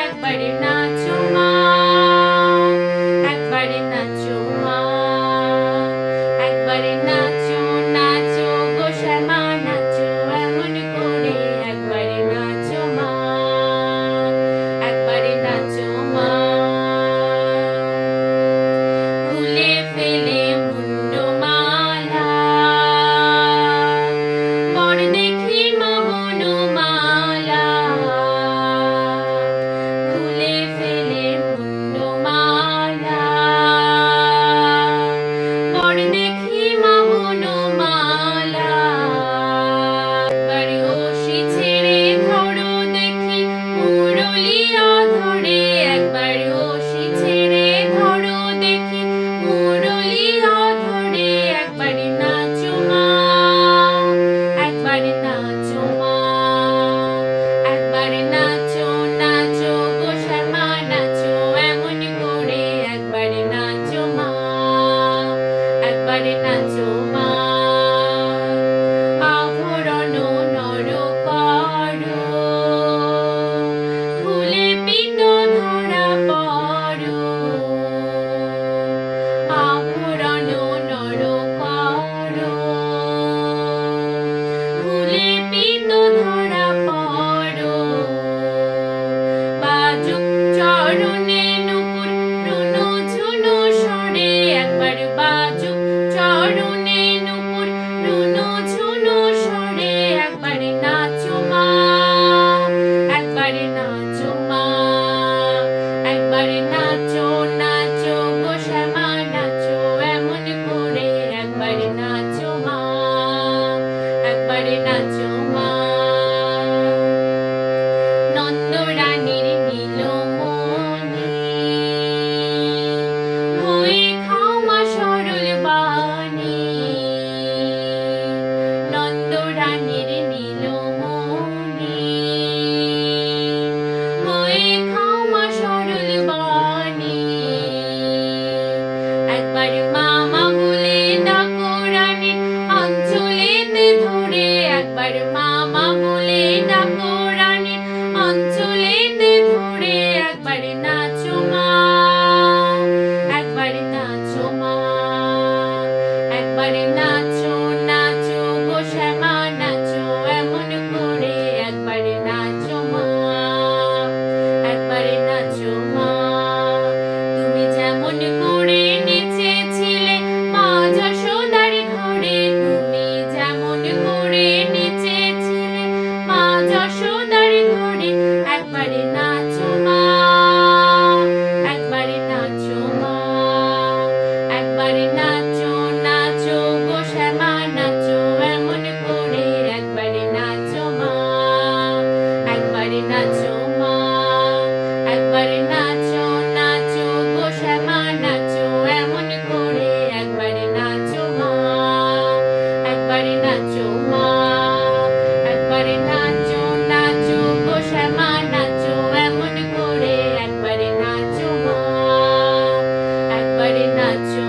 একবারে নাচো মা, একবারে নাচো মা, একবারে নাচো নাচো গো শ্যামা নাচো এমন করে, একবারে নাচো মা, একবারে নাচো মা। খুলে ফেলে মুন্ডমালা, পর দেখি মা বনমালা, খুলে ফেলে মুন্ডমালা, পর দেখি মা বনমালা। একবার ওষি ছেড়ে ধরো দেখি মুরলি অধরে, একবার ওষি ছেড়ে ধরো দেখি মুরলি অধরে, একবারে নাচো মা, একবারে নাচো মা, একবারে নাচো নাচো গো শ্যামা নাচো এমন করে, একবারে নাচো মা, একবারে নাচো মা। আভরণ নর করো, খুলে পিত ধরা পড়ো, আভরণ নর করো, খুলে পিত ধরা পড়ো। বাজুক চরণে নূপুর রুনু ঝুনু সরে, একবার বাজুক চরণে নূপুর রুনু ঝুনু সরে, একবারে নাচো মা, একবারে নাচো মা, একবারে নাচো নাচো গো শ্যামা নাচো এমন করে, একবারে নাচো মা, একবারে নাচো মা। নন্দরানীর নীলমণি হয়ে খাও মা সরল বাণী, নন্দরানীর নীলমণি হয়ে খাও মা সরল বাণী। একবার মামা বলে ডাকো রানীর অঞ্চলেতে ধরে, একবার মামা বলে ডাকো রানীর অঞ্চলেতে ধরে, একবারে নাচো মা, একবারে নাচো মা, একবারে নাচো নাচো গো শ্যামা নাচো এমন করে, একবারে নাচো মা, একবারে নাচো মা। তুমি যেমন করে নেচেছিলে মা যশোদার ঘরে, তুমি যেমন করে নেচেছিলে মা যশোদার ঘরে, একবারে নাচো মা, একবারে নাচো মা, একবারে নাচো নাচো গো শ্যামা নাচো এমন করে, একবারে নাচো মা, একবারে নাচো মা, একবারে নাচো নাচো গো শ্যামা নাচো এমন করে, একবারে নাচো মা, একবারে নাচো মা, একবারে নাচো নাচো গো শ্যামা নাচো এমন করে, একবারে নাচো মা, একবারে নাচো